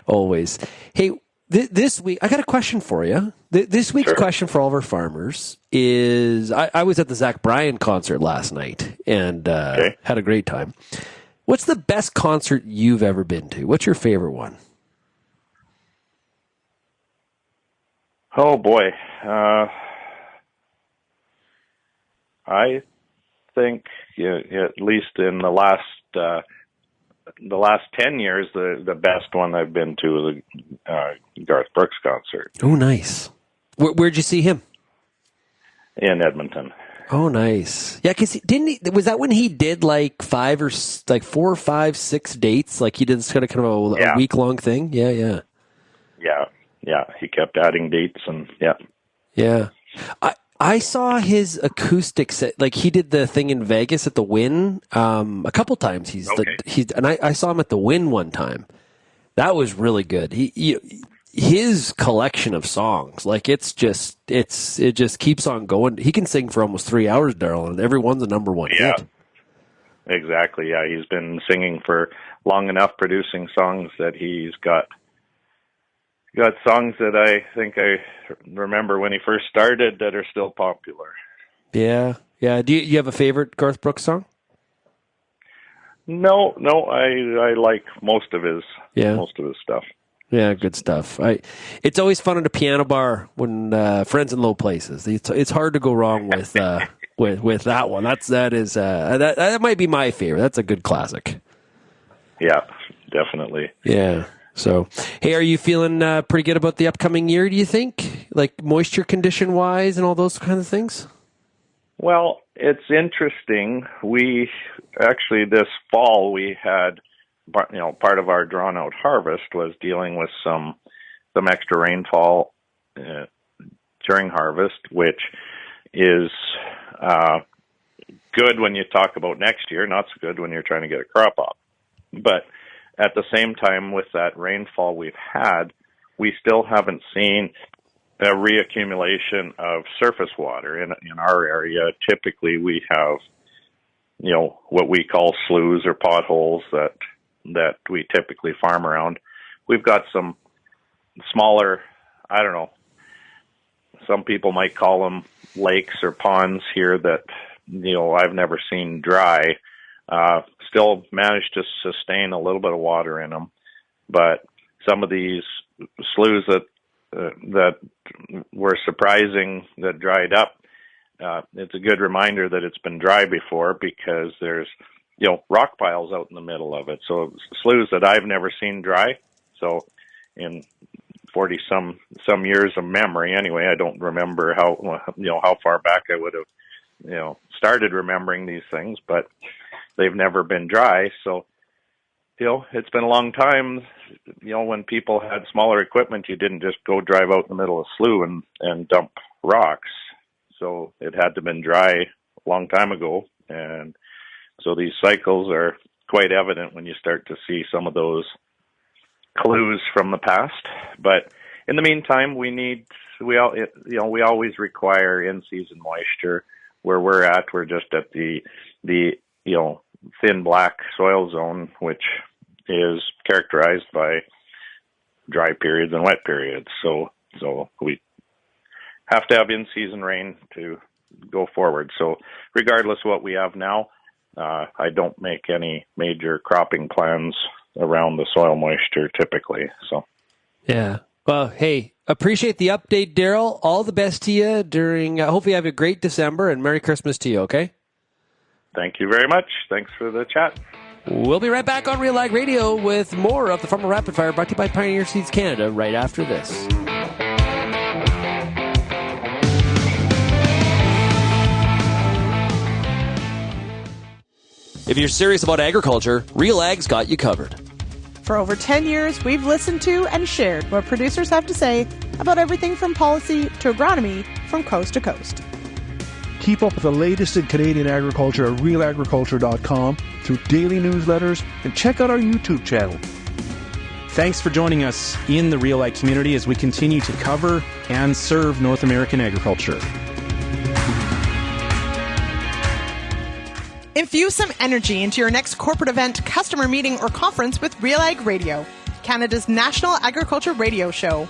Always. Hey, this week, I got a question for you. This week's question for all of our farmers is, I was at the Zach Bryan concert last night and had a great time. What's the best concert you've ever been to? What's your favorite one? Oh boy, I think at least in the last 10 years, the best one I've been to is the Garth Brooks concert. Oh, nice. Where'd you see him? In Edmonton. Oh, nice. Yeah, because was that when he did like 4 or 5, 6 dates? Like he did this kind of a week-long thing? Yeah. Yeah, he kept adding dates and Yeah. I saw his acoustic set. Like he did the thing in Vegas at the Wynn a couple times. I saw him at the Wynn one time. That was really good. His collection of songs, like it just keeps on going. He can sing for almost 3 hours, Daryl, and every one's a number one hit. Exactly. Yeah, he's been singing for long enough, producing songs that he's got songs that I think I remember when he first started that are still popular. Yeah. Do you have a favorite Garth Brooks song? No, I like most of his stuff. Yeah, good stuff. It's always fun at a piano bar when friends in low places. It's hard to go wrong with with that one. That might be my favorite. That's a good classic. Yeah, definitely. Yeah. So, hey, are you feeling pretty good about the upcoming year, do you think? Like moisture condition wise and all those kind of things? Well, it's interesting. We actually, this fall, we had, part of our drawn out harvest was dealing with some extra rainfall during harvest, which is good when you talk about next year, not so good when you're trying to get a crop up. But at the same time, with that rainfall we've had, we still haven't seen a reaccumulation of surface water in our area. Typically, we have, what we call sloughs or potholes that we typically farm around. We've got some smaller, I don't know, some people might call them lakes or ponds here that, I've never seen dry. Still managed to sustain a little bit of water in them, but some of these sloughs that were surprising that dried up, it's a good reminder that it's been dry before because there's rock piles out in the middle of it. So sloughs that I've never seen dry. So in 40 some years of memory, anyway, I don't remember how far back I would have started remembering these things, but they've never been dry. So, it's been a long time. When people had smaller equipment, you didn't just go drive out in the middle of a slough and dump rocks. So it had to have been dry a long time ago. And so these cycles are quite evident when you start to see some of those clues from the past. But in the meantime, we always require in-season moisture. Where we're at, we're just at the thin black soil zone, which is characterized by dry periods and wet periods. So we have to have in-season rain to go forward. So regardless of what we have now, I don't make any major cropping plans around the soil moisture typically. So yeah. Well, hey, appreciate the update, Daryl. All the best to you during, hopefully you have a great December, and Merry Christmas to you, okay? Thank you very much. Thanks for the chat. We'll be right back on RealAg Radio with more of the Farmer Rapid Fire brought to you by Pioneer Seeds Canada right after this. If you're serious about agriculture, RealAg's got you covered. For over 10 years, we've listened to and shared what producers have to say about everything from policy to agronomy from coast to coast. Keep up with the latest in Canadian agriculture at RealAgriculture.com through daily newsletters and check out our YouTube channel. Thanks for joining us in the RealAg community as we continue to cover and serve North American agriculture. Infuse some energy into your next corporate event, customer meeting, or conference with RealAg Radio, Canada's national agriculture radio show.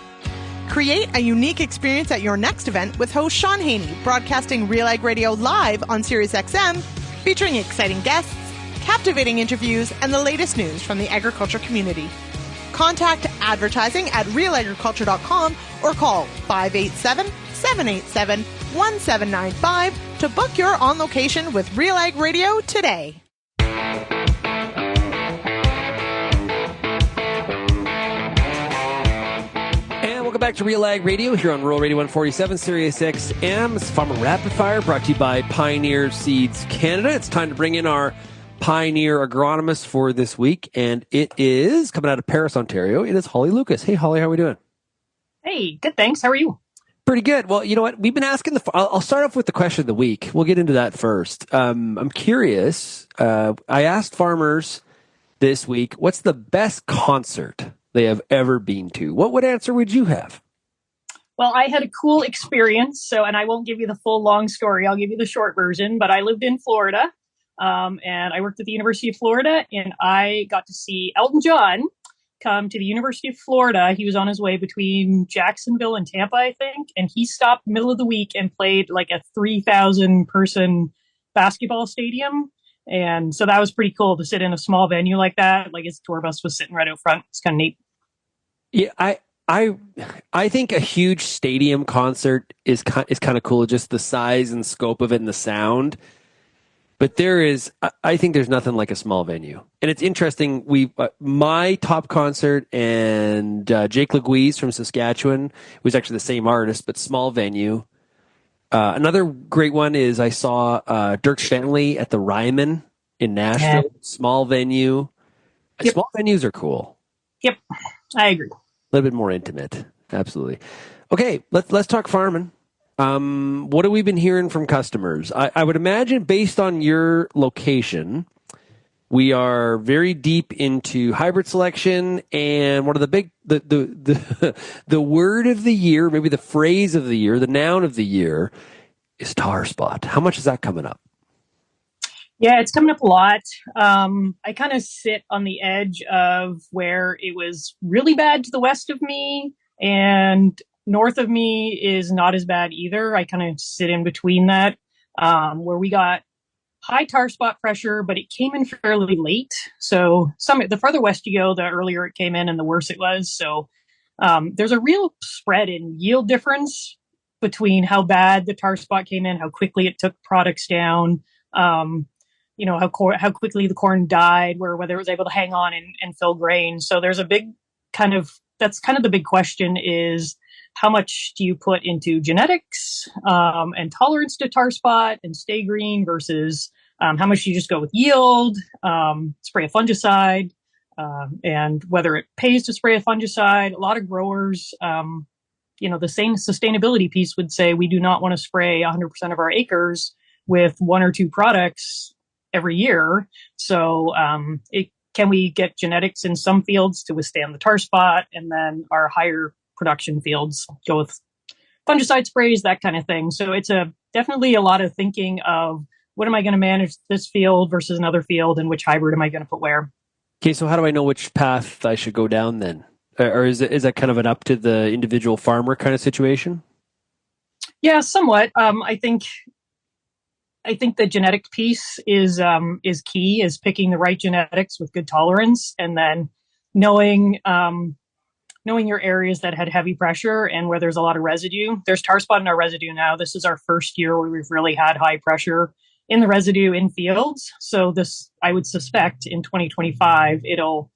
Create a unique experience at your next event with host Shaun Haney, broadcasting RealAg Radio live on SiriusXM, featuring exciting guests, captivating interviews, and the latest news from the agriculture community. Contact advertising at realagriculture.com or call 587-787-1795 to book your on location with RealAg Radio today. Welcome back to RealAg Radio here on Rural Radio 147, Sirius XM. It's Farmer Rapid Fire brought to you by Pioneer Seeds Canada. It's time to bring in our Pioneer agronomist for this week, and it is coming out of Paris, Ontario. It is Holly Loucas. Hey, Holly, how are we doing? Hey, good, thanks. How are you? Pretty good. Well, you know what? We've been asking I'll start off with the question of the week. We'll get into that first. I'm curious. I asked farmers this week, what's the best concert they have ever been to? What answer would you have? Well, I had a cool experience, and I won't give you the full long story. I'll give you the short version, but I lived in Florida, and I worked at the University of Florida, and I got to see Elton John come to the University of Florida. He was on his way between Jacksonville and Tampa, I think, and he stopped middle of the week and played like a 3,000-person basketball stadium. And so that was pretty cool to sit in a small venue like that. Like his tour bus was sitting right out front. It's kind of neat. Yeah, I think a huge stadium concert is kind of cool, just the size and scope of it and the sound. But I think there's nothing like a small venue. And it's interesting. My top concert and Jake Leguee's from Saskatchewan was actually the same artist, but small venue. Another great one is I saw Dirk Stanley at the Ryman in Nashville. Yeah. Small venue. Yep. Small venues are cool. Yep, I agree. A little bit more intimate. Absolutely. Okay, let's talk farming. What have we been hearing from customers? I would imagine based on your location, we are very deep into hybrid selection, and one of the big the word of the year, maybe the phrase of the year, the noun of the year is tar spot. How much is that coming up? Yeah, it's coming up a lot. I kind of sit on the edge of where it was really bad to the west of me, and north of me is not as bad either. I kind of sit in between that, where we got high tar spot pressure, but it came in fairly late. So the further west you go, the earlier it came in and the worse it was. So there's a real spread in yield difference between how bad the tar spot came in, how quickly it took products down, how quickly the corn died, whether it was able to hang on and fill grain. So there's a big that's kind of the big question is, how much do you put into genetics and tolerance to tar spot and stay green versus how much do you just go with yield, spray a fungicide, and whether it pays to spray a fungicide. A lot of growers, the same sustainability piece would say we do not want to spray 100% of our acres with one or two products every year. So can we get genetics in some fields to withstand the tar spot, and then our higher production fields go with fungicide sprays, that kind of thing. So it's definitely a lot of thinking of what am I going to manage this field versus another field, and which hybrid am I going to put where? Okay, so how do I know which path I should go down then? Or is that kind of an up to the individual farmer kind of situation? Yeah, somewhat. I think the genetic piece is key, is picking the right genetics with good tolerance, and then knowing your areas that had heavy pressure and where there's a lot of residue. There's tar spot in our residue now. This is our first year where we've really had high pressure in the residue in fields. So this, I would suspect in 2025, it'll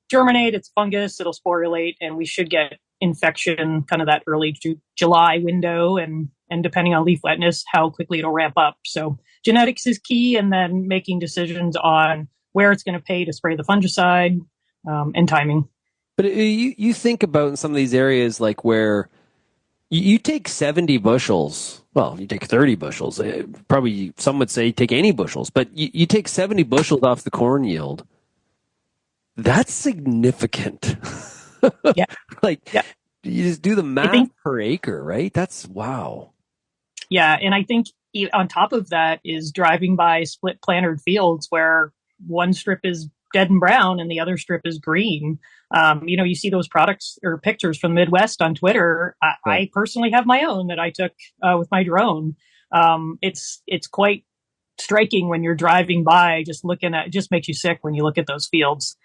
germinate, it's fungus, it'll sporulate, and we should get infection kind of that early July window, and depending on leaf wetness, how quickly it'll ramp up. So genetics is key, and then making decisions on where it's going to pay to spray the fungicide and timing. But you think about in some of these areas like where you take 70 bushels, well, you take 30 bushels, probably some would say take any bushels, but you take 70 bushels off the corn yield. That's significant. Yeah. You just do the math per acre, right? That's wow. Yeah, and I think on top of that is driving by split planted fields where one strip is dead and brown and the other strip is green. You see those products or pictures from the Midwest on Twitter. I personally have my own that I took with my drone. It's quite striking when you're driving by, just looking at, it just makes you sick when you look at those fields.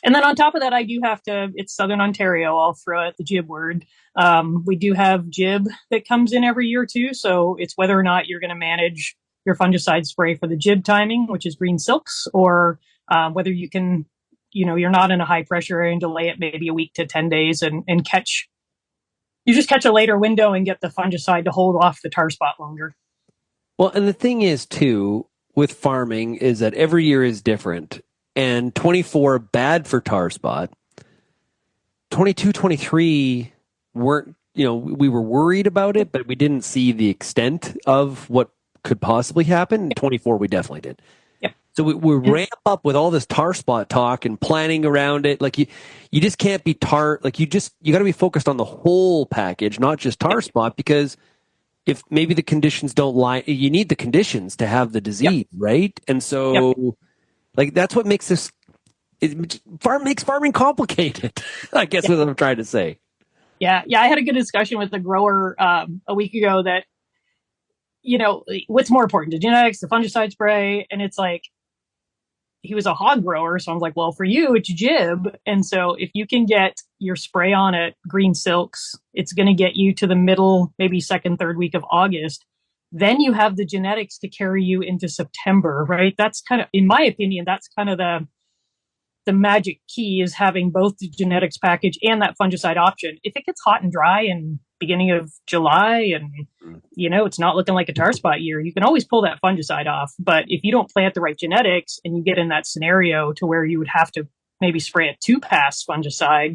And then on top of that, I do have to, it's Southern Ontario, I'll throw out the jib word. We do have jib that comes in every year too. So it's whether or not you're going to manage your fungicide spray for the jib timing, which is green silks, or whether you can, you're not in a high pressure area and delay it maybe a week to 10 days and you just catch a later window and get the fungicide to hold off the tar spot longer. Well, and the thing is too, with farming is that every year is different. And 24 bad for tar spot. 22, 23 weren't, we were worried about it, but we didn't see the extent of what could possibly happen. 24 we definitely did. Yep. So we ramp up with all this tar spot talk and planning around it. Like you just can't be tar. Like you got to be focused on the whole package, not just tar spot, because if maybe the conditions don't lie, you need the conditions to have the disease, right? And so. Like, that's what makes makes farming complicated, I guess what I'm trying to say. Yeah. I had a good discussion with a grower a week ago that, what's more important, the genetics, the fungicide spray? And it's like, he was a hog grower. So I was like, well, for you, it's jib. And so if you can get your spray on at green silks, it's going to get you to the middle, maybe second, third week of August. Then you have the genetics to carry you into September, right? That's kind of, in my opinion, that's kind of the magic key, is having both the genetics package and that fungicide option. If it gets hot and dry in beginning of July and, it's not looking like a tar spot year, you can always pull that fungicide off. But if you don't plant the right genetics and you get in that scenario to where you would have to maybe spray a 2-pass fungicide,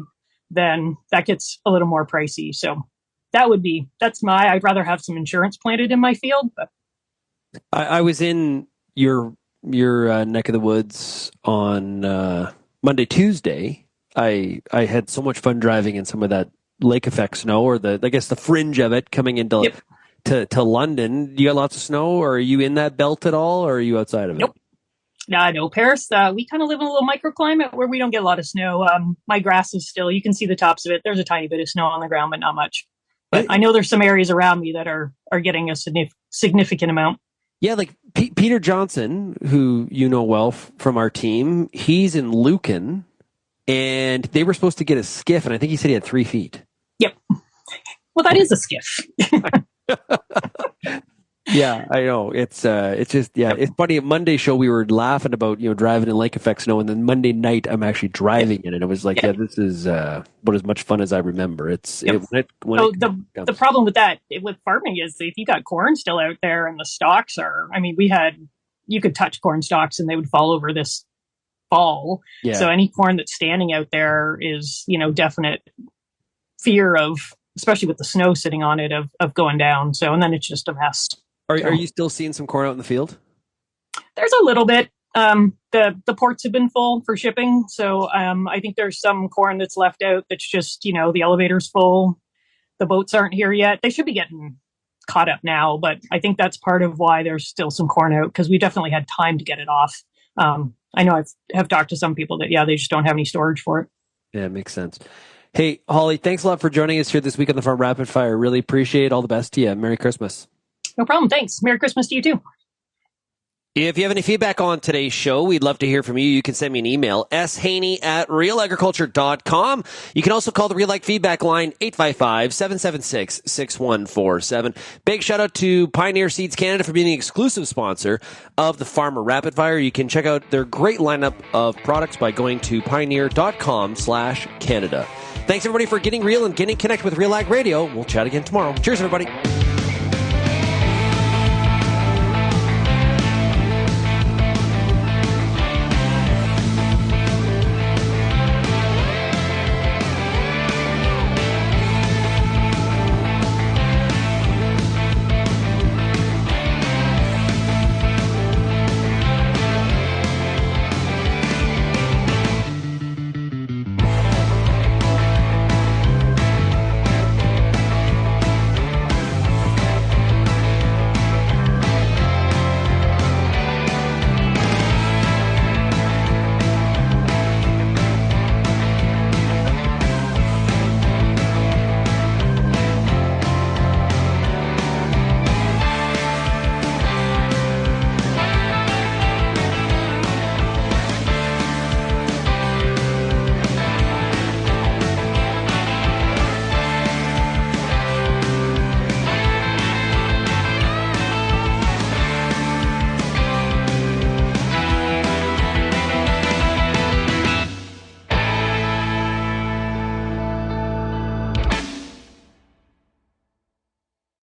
then that gets a little more pricey. So I'd rather have some insurance planted in my field. But I was in your neck of the woods on Monday, Tuesday. I had so much fun driving in some of that lake effect snow, or the fringe of it coming into to London. Do you got lots of snow, or are you in that belt at all, or are you outside of it? Nope. No, Paris, we kind of live in a little microclimate where we don't get a lot of snow. My grass is still, you can see the tops of it. There's a tiny bit of snow on the ground, but not much. But I know there's some areas around me that are getting a significant amount. Yeah, like Peter Johnson, who you know well from our team, he's in Lucan, and they were supposed to get a skiff, and I think he said he had 3 feet. Yep. Well, that is a skiff. Yeah, I know. It's just, it's funny. At Monday show, we were laughing about, driving in lake effect snow. And then Monday night, I'm actually driving in it. It was like, this is about as much fun as I remember. The problem with that, with farming, is if you got corn still out there and the stalks are, you could touch corn stalks and they would fall over this fall. Yeah. So any corn that's standing out there is, definite fear of, especially with the snow sitting on it, of going down. So, and then it's just a mess. Are you still seeing some corn out in the field? There's a little bit. The ports have been full for shipping. So I think there's some corn that's left out that's just, the elevator's full. The boats aren't here yet. They should be getting caught up now. But I think that's part of why there's still some corn out, because we definitely had time to get it off. I know I've talked to some people that, they just don't have any storage for it. Yeah, it makes sense. Hey, Holly, thanks a lot for joining us here this week on the Farm Rapid Fire. Really appreciate it. All the best to you. Merry Christmas. No problem. Thanks. Merry Christmas to you too. If you have any feedback on today's show, we'd love to hear from you. You can send me an email, shaney@realagriculture.com. You can also call the RealAg feedback line, 855-776-6147. Big shout out to Pioneer Seeds Canada for being the exclusive sponsor of the Farmer Rapid Fire. You can check out their great lineup of products by going to pioneer.com/Canada. Thanks everybody for getting real and getting connected with RealAg Radio. We'll chat again tomorrow. Cheers everybody.